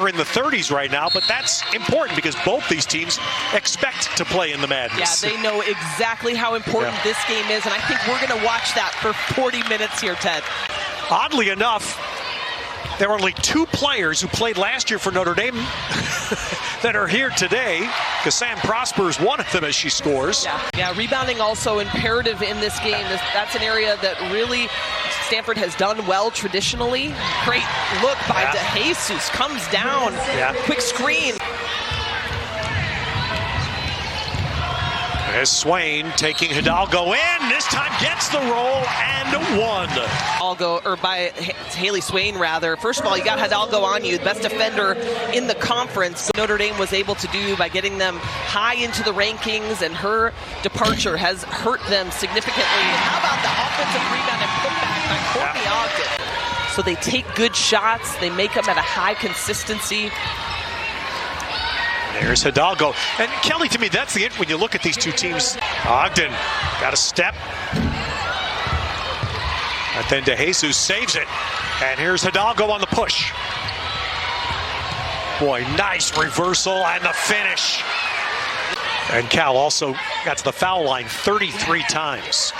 are in the 30s right now, but that's important because both these teams expect to play in the Madness. Yeah, they know exactly how important this game is, and I think we're going to watch that for 40 minutes here, Ted. Oddly enough, there are only 2 players who played last year for Notre Dame that are here today. Cassandre Prosper is one of them as she scores. Yeah, rebounding also imperative in this game. That's an area that really Stanford has done well traditionally. Great look by DeJesus, comes down, quick screen. As Swain taking Hidalgo in, this time gets the roll and one. Hidalgo, or by Haley Swain rather. First of all, you got Hidalgo on you, the best defender in the conference. Notre Dame was able to do by getting them high into the rankings, and her departure has hurt them significantly. And how about the offensive rebound and putback by Courtney Ogden? So they take good shots, they make them at a high consistency. There's Hidalgo. And Kelly, to me, that's the when you look at these two teams. Ogden got a step. And then DeJesus saves it. And here's Hidalgo on the push. Boy, nice reversal and the finish. And Cal also got to the foul line 33 times.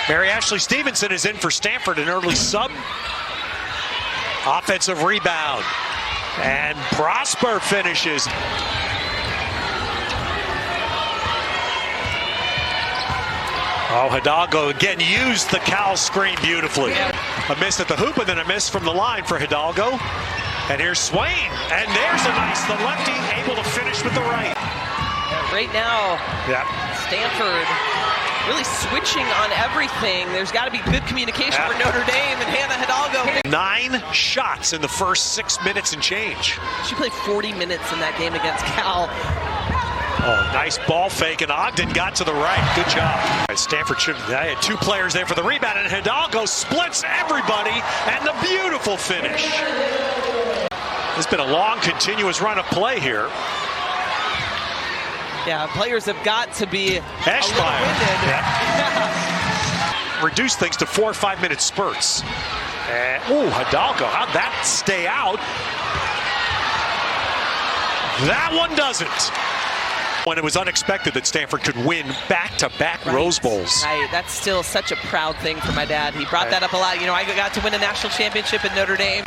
Mary Ashley Stevenson is in for Stanford, an early sub. Offensive rebound. And Prosper finishes. Oh, Hidalgo again used the Cal screen beautifully. A miss at the hoop and then a miss from the line for Hidalgo. And here's Swain. And there's a nice, the lefty able to finish with the right. Right now, Stanford really switching on everything. There's got to be good communication for Notre Dame and Hannah Hidalgo. 9 shots in the first 6 minutes and change. She played 40 minutes in that game against Cal. Oh, nice ball fake, and Ogden got to the right. Good job. Stanford should have had 2 players there for the rebound, and Hidalgo splits everybody, and the beautiful finish. It's been a long, continuous run of play here. Yeah, players have got to be Eschmeyer. Reduce things to 4 or 5 minute spurts. Oh, Hidalgo, how'd that stay out? That one doesn't. When it was unexpected that Stanford could win back-to-back Rose Bowls. Right, that's still such a proud thing for my dad. He brought that up a lot. You know, I got to win a national championship at Notre Dame.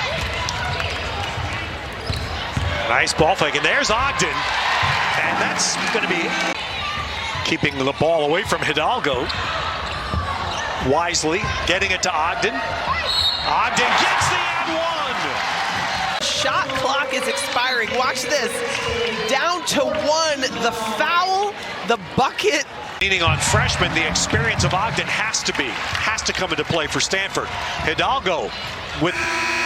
Nice ball fake, and there's Ogden. And that's going to be keeping the ball away from Hidalgo. Wisely getting it to Ogden. Ogden gets the and one. Shot clock is expiring. Watch this. Down to 1. The foul, the bucket. Leaning on freshmen, the experience of Ogden has to come into play for Stanford. Hidalgo with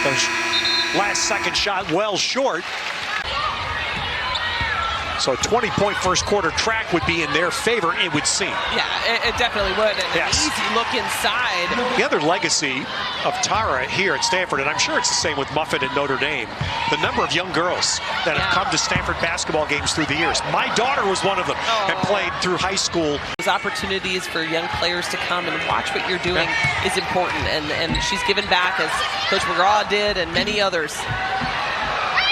the last second shot well short. So a 20-point first quarter track would be in their favor, it would seem. Yeah, it definitely would. And an easy look inside. The other legacy of Tara here at Stanford, and I'm sure it's the same with Muffet and Notre Dame, the number of young girls that have come to Stanford basketball games through the years. My daughter was one of them and played through high school. Those opportunities for young players to come and watch what you're doing is important. And she's given back, as Coach McGraw did and many others.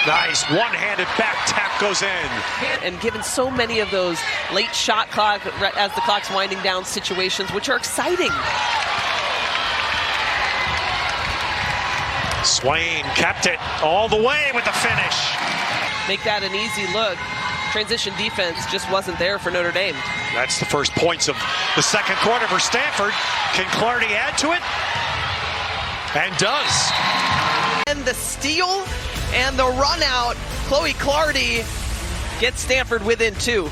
Nice one-handed back tap goes in. And given so many of those late shot clock, as the clock's winding down situations, which are exciting. Swain kept it all the way with the finish. Make that an easy look. Transition defense just wasn't there for Notre Dame. That's the first points of the second quarter for Stanford. Can Clardy add to it? And does. And the steal and the run out. Chloe Clardy gets Stanford within 2.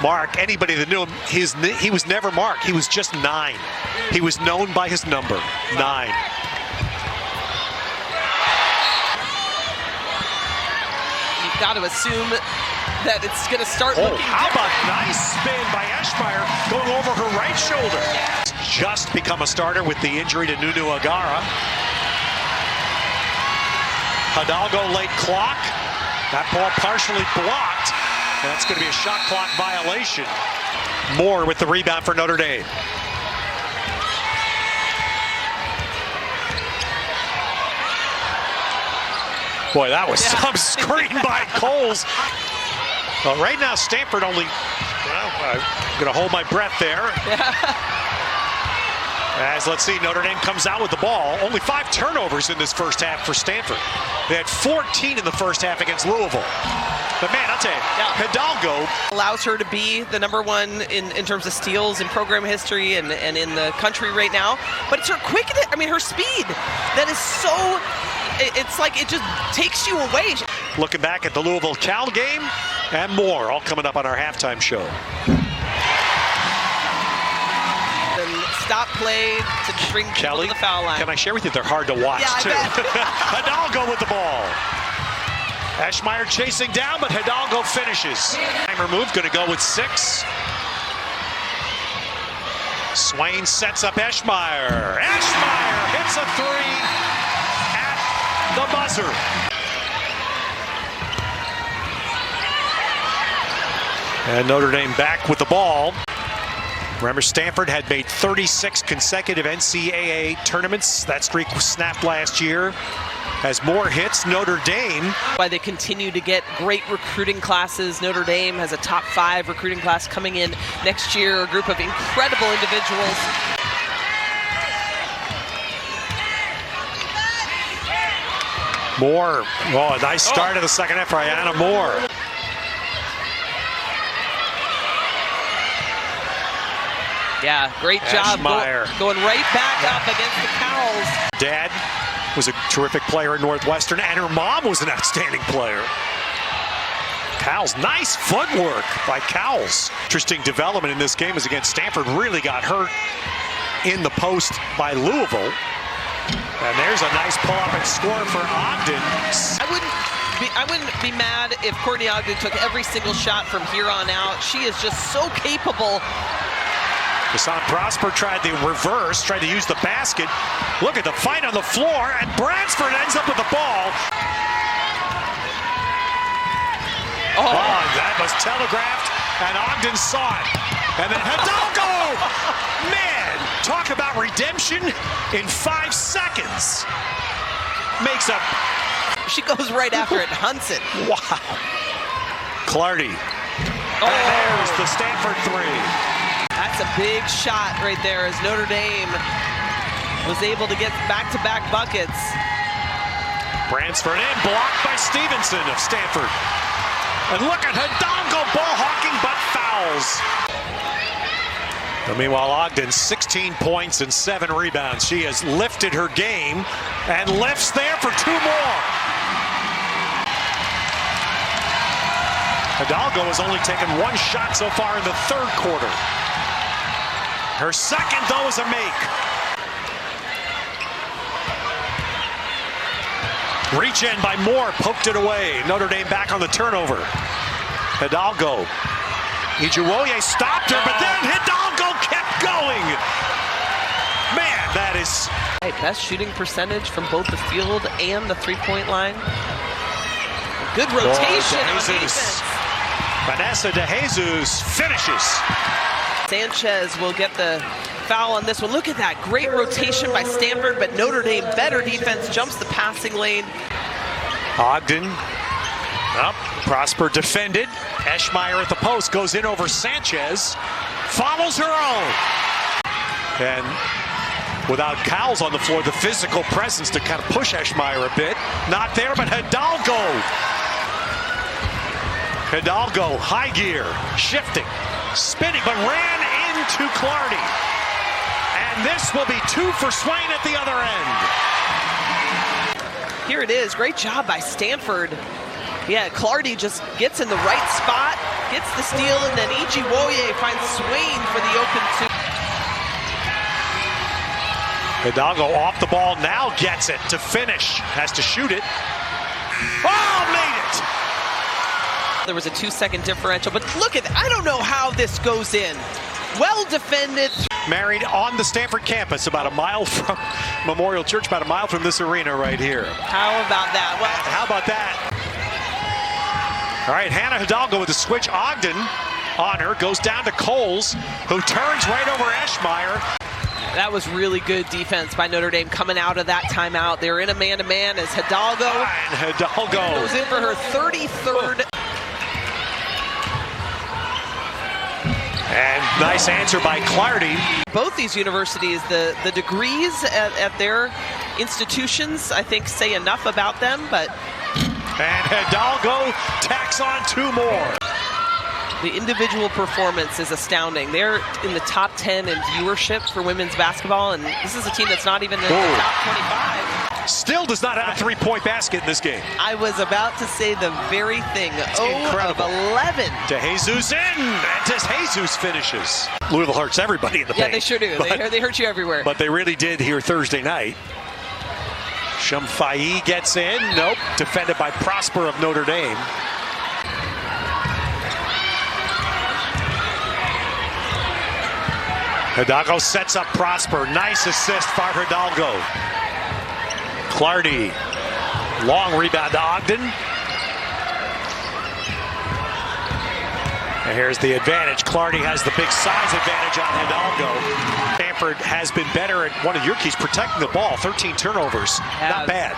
Mark, anybody that knew him, he was never Mark. He was just 9. He was known by his number, 9. You've got to assume that it's going to start looking how about nice spin by Eschmeyer going over her right shoulder. Just become a starter with the injury to Nunu Agara. Hidalgo late clock. That ball partially blocked. And that's going to be a shot clock violation. Moore with the rebound for Notre Dame. Boy, that was some screen by Coles. Well, right now, Stanford only, well, I'm going to hold my breath there. As let's see, Notre Dame comes out with the ball. Only 5 turnovers in this first half for Stanford. They had 14 in the first half against Louisville. But man, I'll tell you, Hidalgo allows her to be the #1 in terms of steals in program history and in the country right now. But it's her quickness, I mean, her speed that is so, it's like it just takes you away. Looking back at the Louisville-Cal game and more, all coming up on our halftime show. Stop play to bring people to the foul line. Can I share with you, they're hard to watch, too. Hidalgo with the ball. Eschmeyer chasing down, but Hidalgo finishes. Timer move, going to go with 6. Swain sets up Eschmeyer. Eschmeyer hits a 3 at the buzzer. And Notre Dame back with the ball. Remember, Stanford had made 36 consecutive NCAA tournaments. That streak was snapped last year. As more hits, Notre Dame. Why they continue to get great recruiting classes. Notre Dame has a top 5 recruiting class coming in next year. A group of incredible individuals. Moore. Oh, a nice start of the second half for Ayanna Moore. Yeah, great job going right back up against the Cowls. Dad was a terrific player at Northwestern, and her mom was an outstanding player. Cowls, nice footwork by Cowls. Interesting development in this game is against Stanford. Really got hurt in the post by Louisville. And there's a nice pull-up and score for Ogden. I wouldn't be mad if Courtney Ogden took every single shot from here on out. She is just so capable. Cassandre Prosper tried the reverse, tried to use the basket. Look at the fight on the floor, and Bransford ends up with the ball. Oh, that was telegraphed, and Ogden saw it. And then Hidalgo! Man, talk about redemption in 5 seconds. Makes up. She goes right after it, hunts it. Wow. Clardy. Oh. And there's the Stanford 3. That's a big shot right there as Notre Dame was able to get back-to-back buckets. Bransford in, blocked by Stevenson of Stanford. And look at Hidalgo ball hawking, but fouls. And meanwhile, Ogden, 16 points and 7 rebounds. She has lifted her game and lifts there for 2 more. Hidalgo has only taken 1 shot so far in the 3rd quarter. Her second, though, is a make. Reach in by Moore, poked it away. Notre Dame back on the turnover. Hidalgo. Ijuwoye stopped her, but then Hidalgo kept going. Man, that is... Best shooting percentage from both the field and the 3-point line. Good rotation on defense. Vanessa DeJesus finishes. Sanchez will get the foul on this one. Look at that great rotation by Stanford, but Notre Dame better defense, jumps the passing lane. Ogden up, Prosper defended. Eschmeyer at the post, goes in over Sanchez, follows her own. And without Cowls on the floor, the physical presence to kind of push Eschmeyer a bit. Not there, but Hidalgo. Hidalgo, high gear, shifting, spinning, but ran into Clardy. And this will be 2 for Swain at the other end. Here it is. Great job by Stanford. Yeah, Clardy just gets in the right spot, gets the steal, and then Ijuwoye finds Swain for the open 2. Hidalgo off the ball, now gets it to finish. Has to shoot it. Oh, made it! There was a 2-second differential, but look at that. I don't know how this goes in. Well defended. Married on the Stanford campus, about a mile from Memorial Church, about a mile from this arena right here. How about that? Well, how about that? All right, Hannah Hidalgo with the switch. Ogden on her, goes down to Coles, who turns right over Eschmeyer. That was really good defense by Notre Dame coming out of that timeout. They're in a man-to-man as Hidalgo. And Hidalgo goes in for her 33rd. And nice answer by Clardy. Both these universities, the degrees at their institutions, I think, say enough about them, but... And Hidalgo tacks on 2 more. The individual performance is astounding. They're in the top 10 in viewership for women's basketball, and this is a team that's not even in the top 25. Still does not have a 3-point basket in this game. I was about to say the very thing. It's 0 incredible. of 11. De Jesus in, and De Jesus finishes. Louisville hurts everybody in the paint. Yeah, they sure do. They hurt you everywhere. But they really did here Thursday night. Shamfai gets in. Nope. Defended by Prosper of Notre Dame. Hidalgo sets up Prosper. Nice assist for Hidalgo. Clardy. Long rebound to Ogden. And here's the advantage. Clardy has the big size advantage on Hidalgo. Stanford has been better at one of your keys, protecting the ball. 13 turnovers. Not bad.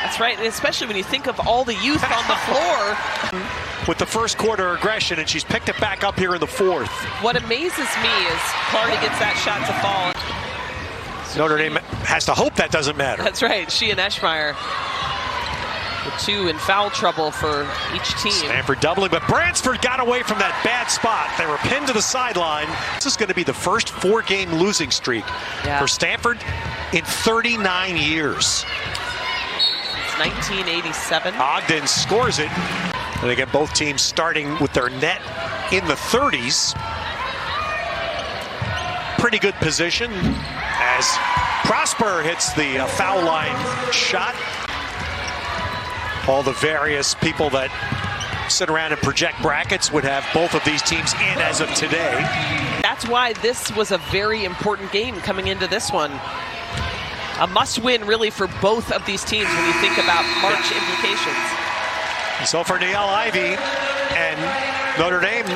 That's right, and especially when you think of all the youth on the floor. With the first quarter aggression, and she's picked it back up here in the 4th. What amazes me is Clardy gets that shot to fall. Notre Dame has to hope that doesn't matter. That's right. She and Eschmeyer, the 2 in foul trouble for each team. Stanford doubling, but Bransford got away from that bad spot. They were pinned to the sideline. This is going to be the first 4-game losing streak for Stanford in 39 years. It's 1987. Ogden scores it. And again, both teams starting with their net in the 30s. Pretty good position as Prosper hits the foul line shot. All the various people that sit around and project brackets would have both of these teams in as of today. That's why this was a very important game coming into this one. A must-win, really, for both of these teams when you think about March implications. So for Niele Ivey and Notre Dame,